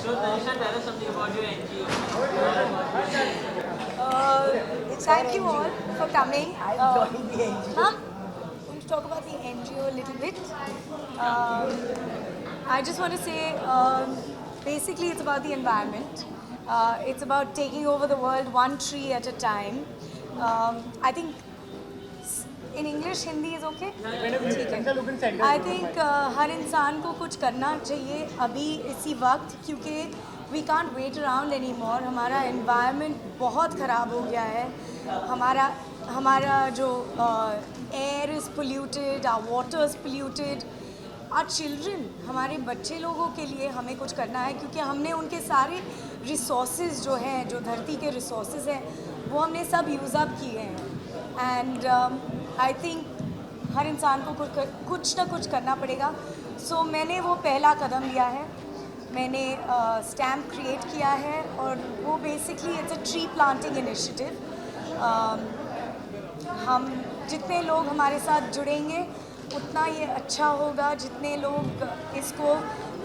So Tanisha, tell us something about your NGO. Thank you all for coming. Join the NGO. Going to talk about the NGO a little bit. I just want to say, basically, it's about the environment. It's about taking over the world one tree at a time. I think in English, Hindi is okay. ठीक है. I think हर इंसान को कुछ करना चाहिए अभी इसी वक्त, क्योंकि we can't wait around anymore. हमारा environment बहुत ख़राब हो गया है. हमारा जो air is polluted, our water is polluted. Our children, हमारे बच्चे लोगों के लिए हमें कुछ करना है, क्योंकि हमने उनके सारे resources जो हैं, जो धरती के resources हैं, वो हमने सब यूज़ अप किए हैं. And I think हर इंसान को कुछ ना कुछ करना पड़ेगा. So मैंने वो पहला कदम लिया है. मैंने स्टैम्प क्रिएट किया है, और वो basically it's a tree planting initiative. हम जितने लोग हमारे साथ जुड़ेंगे उतना ये अच्छा होगा. जितने लोग इसको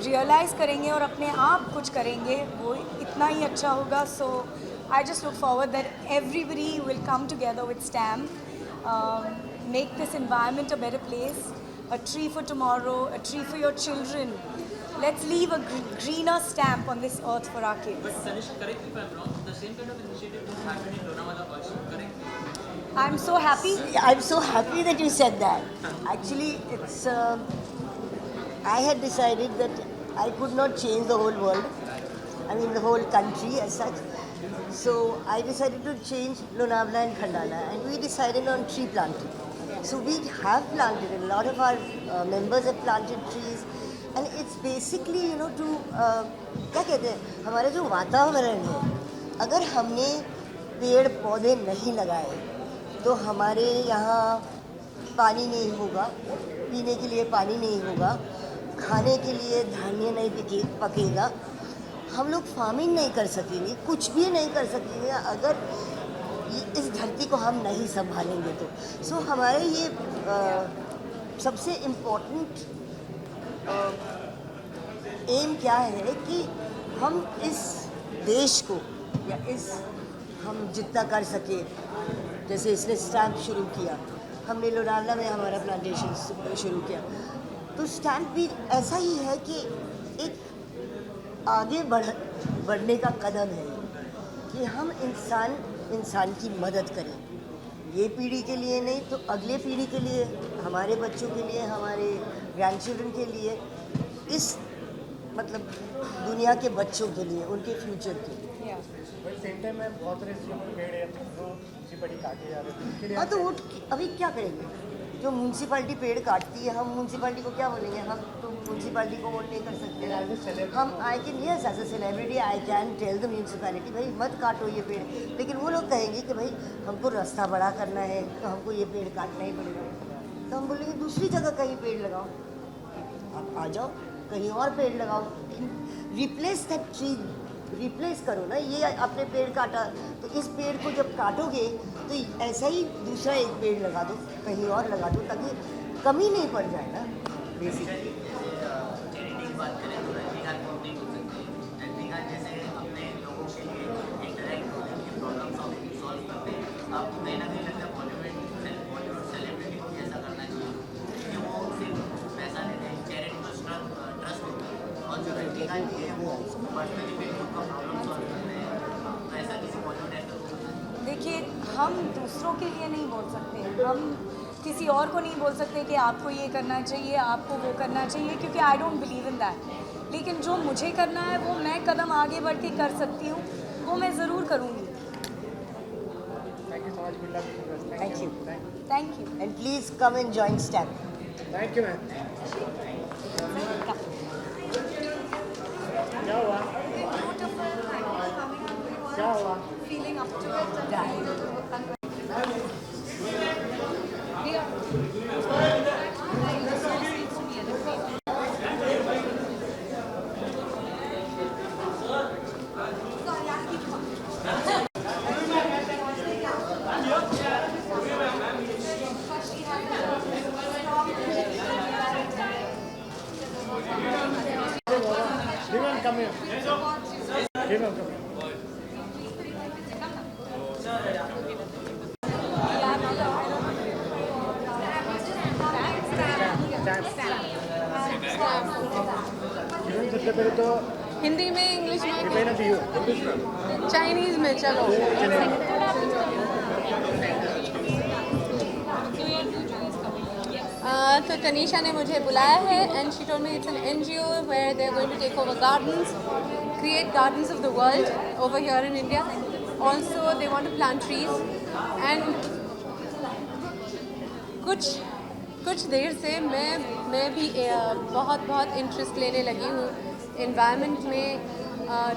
रियलाइज़ करेंगे और अपने आप कुछ करेंगे, वो इतना ही अच्छा होगा. So I just look forward that everybody will come together with stamp, make this environment a better place. A tree for tomorrow, a tree for your children. Let's leave a greener stamp on this earth for our kids. But Tanisha, correct me if I'm wrong. The same kind of initiative is happening in Lonavala also. Correct me. I'm so happy. I'm so happy that you said that. Actually, it's. I had decided that I could not change the whole world. I mean, the whole country as such. So I decided to change Lonavala and Khandala, and we decided on tree planting. So we have planted, and a lot of our members have planted trees, and it's basically, you know, to क्या कहते हैं, हमारा जो वातावरण है, अगर हमने पेड़ पौधे नहीं लगाए तो हमारे यहाँ पानी नहीं होगा, पीने के लिए पानी नहीं होगा, खाने के लिए धान्य नहीं पकेगा, हम लोग फार्मिंग नहीं कर सकेंगे, कुछ भी नहीं कर सकेंगे अगर इस धरती को हम नहीं संभालेंगे तो. सो हमारे ये सबसे इम्पोर्टेंट एम क्या है कि हम इस देश को, या इस हम जितना कर सके, जैसे इसने स्टैम्प शुरू किया, हमने लोनावला में हमारा प्लांटेशन शुरू किया, तो स्टैम्प भी ऐसा ही है कि एक आगे बढ़ने का कदम है कि हम इंसान की मदद करें. ये पीढ़ी के लिए नहीं तो अगले पीढ़ी के लिए, हमारे बच्चों के लिए, हमारे ग्रैंड चिल्ड्रन के लिए, इस मतलब दुनिया के बच्चों के लिए, उनके फ्यूचर के लिए. सेम टाइम में बहुत सारे पेड़ हैं जो म्यूनसिपैलिटी काटे जा रहे हैं. हाँ, तो वो अभी क्या करेंगे? जो म्यूनसिपैलिटी पेड़ काटती है, हम म्यूनसिपैलिटी को क्या बोलेंगे? हम तो म्यूनसिपैलिटी को वोट नहीं कर सकते. हम I can, yes, as a celebrity I can tell the municipality, भाई मत काटो ये पेड़. लेकिन वो लोग कहेंगे कि भाई हमको रास्ता बड़ा करना है तो हमको ये पेड़ काटना ही पड़ेगा. तो हम बोलेंगे दूसरी जगह कहीं पेड़ लगाओ. आप आ जाओ, कहीं और पेड़ लगाओ, रिप्लेस दैट ट्री, रिप्लेस करो ना. ये आपने पेड़ काटा तो इस पेड़ को जब काटोगे तो ऐसा ही दूसरा एक पेड़ लगा दो, कहीं और लगा दो, ताकि कमी नहीं पड़ जाए ना बेसिकली. चैरिटी की बात करें तो रजनीकांत को नहीं बोल सकते. रजनीकांत जैसे अपने लोगों के लिए इंटरेक्ट होते हैं, उनकी प्रॉब्लम सॉल्व करते हैं. आपको कहीं ना कहीं लगता है बॉलीवुड सेलिब्रिटी को भी ऐसा करना चाहिए कि वो सिर्फ पैसा लेते हैं, चैरिटी को ट्रस्ट होता है, और जो रजनीकांत जी है वो पर्सनली भी उनका प्रॉब्लम सॉल्व करते हैं. तो ऐसा किसी बॉलीवुड एक्टर को होता है? देखिए, हम दूसरों के लिए नहीं बोल सकते, हम किसी और को नहीं बोल सकते कि आपको ये करना चाहिए, आपको वो करना चाहिए, क्योंकि I don't believe in that. लेकिन जो मुझे करना है वो मैं कदम आगे बढ़ के कर सकती हूँ, वो मैं ज़रूर करूँगी. Thank you so much. Good luck. Thank you. Thank you. And please come and join stamp. Thank you ma'am. क्या हुआ? क्या हुआ? Feeling up to it and Everyone, come here. Hey, ma'am, come here. Even सबसे पहले तो हिंदी में, English में, depend on you. Chinese में, चलो। तो तनीषा ने मुझे बुलाया है and she told me it's an NGO where they are going to take over gardens, create gardens of the world over here in India. Also they want to plant trees and कुछ देर से मैं भी बहुत interest लेने लगी हूँ environment में,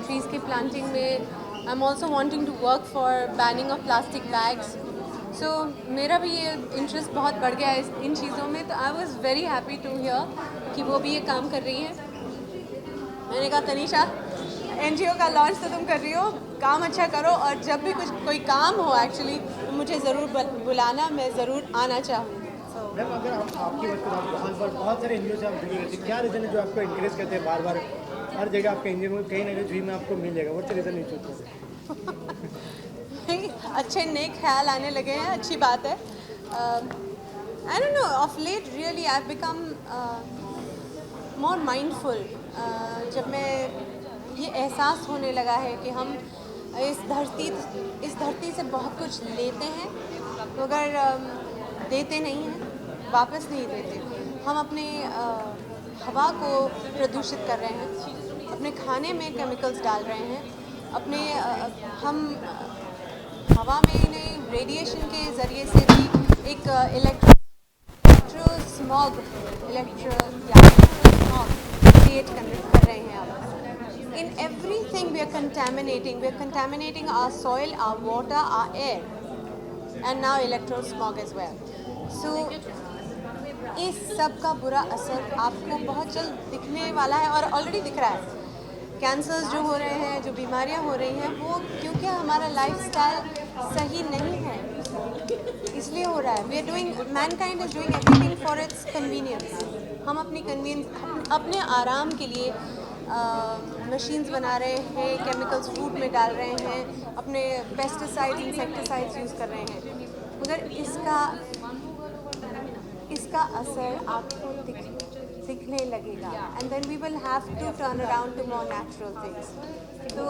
ट्रीज़ की प्लांटिंग में. I am also wanting to work for banning of plastic bags. So मेरा भी ये इंटरेस्ट बहुत बढ़ गया है इन चीज़ों में. तो I was very happy to hear कि वो भी ये काम कर रही है. मैंने कहा तनीषा, NGO का लॉन्च तो तुम कर रही हो, काम अच्छा करो और जब भी कोई काम हो एक्चुअली तो मुझे ज़रूर बुलाना, मैं ज़रूर आना चाहूँगी. मैम अगर हम आपकी बात करें, आपको बहुत सारे NGO से आप जुड़ी रहती है, क्या रीज़न है जो आपको इंकरेज करते हैं बार बार हर जगह आपका NGO में कहीं ना कहीं जुई में आपको मिल जाएगा? व्हाट्स द रीज़न नहीं चूज़? अच्छे नेक ख्याल आने लगे हैं, अच्छी बात है. I don't know, of late really I have become more mindful. जब मैं ये एहसास होने लगा है कि हम इस धरती से बहुत कुछ लेते हैं मगर देते नहीं हैं, वापस नहीं देते. हम अपने हवा को प्रदूषित कर रहे हैं, अपने खाने में केमिकल्स डाल रहे हैं, अपने हम हवा में इन्हें रेडिएशन के ज़रिए से भी एक इलेक्ट्रो स्मॉग क्रिएट कर रहे हैं. अब in everything we are contaminating our soil, our water, our air, and now electro smog as well. So इस सब का बुरा असर आपको बहुत जल्द दिखने वाला है और ऑलरेडी दिख रहा है. कैंसर्स जो हो रहे हैं, जो बीमारियां हो रही हैं, वो क्योंकि हमारा लाइफस्टाइल सही नहीं है इसलिए हो रहा है. We are doing, mankind is doing everything for its convenience. हम अपने आराम के लिए मशीन्स बना रहे हैं, केमिकल्स फूड में डाल रहे हैं, अपने पेस्टिसाइड्स, इंसेक्टिसाइड्स यूज़ कर रहे हैं, मगर इसका असर आपको दिखने लगेगा. And then we will have to turn around to more natural things. तो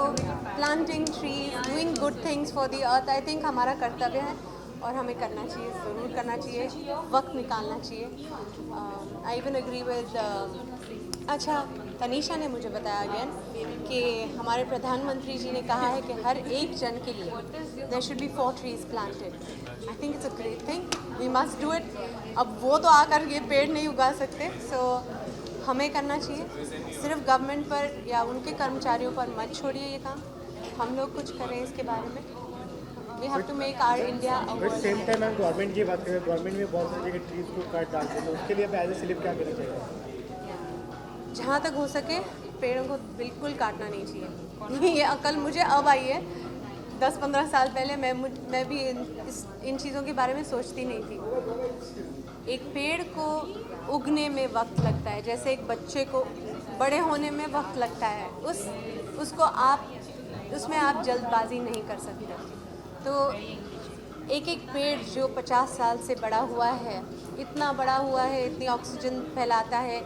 planting trees, doing good things for the earth, I think हमारा कर्तव्य है और हमें करना चाहिए, ज़रूर करना चाहिए, वक्त निकालना चाहिए. आई इवन एग्री विद अच्छा, तनीषा ने मुझे बताया अगेन कि हमारे प्रधानमंत्री जी ने कहा है कि हर एक जन के लिए there should be 4 trees planted. I think it's a great thing, we must do it. अब वो तो आकर ये पेड़ नहीं उगा सकते, सो हमें करना चाहिए. सिर्फ गवर्नमेंट पर या उनके कर्मचारियों पर मत छोड़िए ये काम, हम लोग कुछ करें इसके बारे में. We have to make our India. But same time हम गवर्नमेंट की बात करें, गवर्नमेंट में बहुत सारी जगह ट्रीज को काट डालते हैं, तो उसके लिए एज ए सिलिप क्या करना चाहिए? जहाँ तक हो सके पेड़ों को बिल्कुल काटना नहीं चाहिए. ये अकल मुझे अब आई है. 10-15 साल पहले मैं भी इन चीज़ों के बारे में सोचती नहीं थी. एक पेड़ को उगने में वक्त लगता है, जैसे एक बच्चे को बड़े होने में वक्त लगता है. उसमें आप जल्दबाजी नहीं कर सकते. तो एक पेड़ जो 50 साल से बड़ा हुआ है, इतना बड़ा हुआ है, इतनी ऑक्सीजन फैलाता है,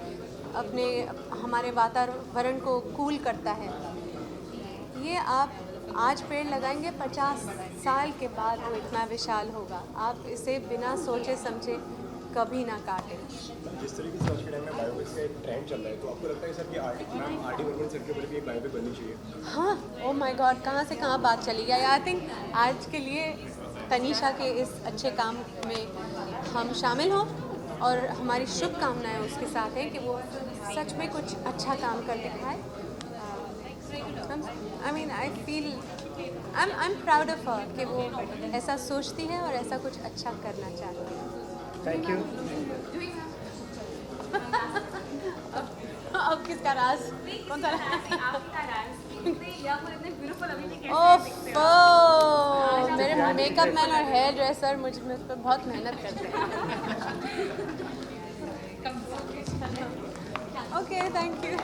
हमारे वातावरण को कूल करता है. ये आप आज पेड़ लगाएंगे, 50 साल के बाद वो इतना विशाल होगा. आप इसे बिना सोचे समझे कभी ना काटें. जिस तरीके से आज के टाइम में बायोपिक का एक ट्रेंड चल रहा है, तो आपको लगता है सर कि आर.डी. बर्मन सर के ऊपर भी एक बायोपिक बननी चाहिए? हाँ, ओ माय गॉड, कहाँ से कहाँ बात चली गई. आई थिंक आज के लिए तनीषा के इस अच्छे काम में हम शामिल हों और हमारी शुभकामनाएं उसके साथ है कि वो सच में कुछ अच्छा काम कर दिखाए. I mean I feel I am proud of her कि वो ऐसा सोचती है और ऐसा कुछ अच्छा करना चाहती है. Thank you. अब किसका राज, कौन सा राज? ओफो, मेरे मेकअप मैन और हेयर ड्रेसर मुझ पर बहुत मेहनत करते हैं. Okay, thank you.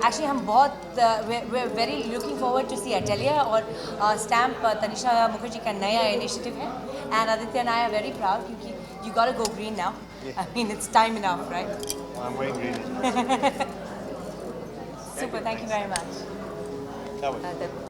एक्चुअली हम बहुत we're very looking forward to see Atelier और स्टैम्प तनिषा मुखर्जी का नया इनिशिएटिव है and Aditya and I are very proud क्योंकि you gotta go green now. I mean it's time enough, right? I'm going green. Super, thank you very much. That was.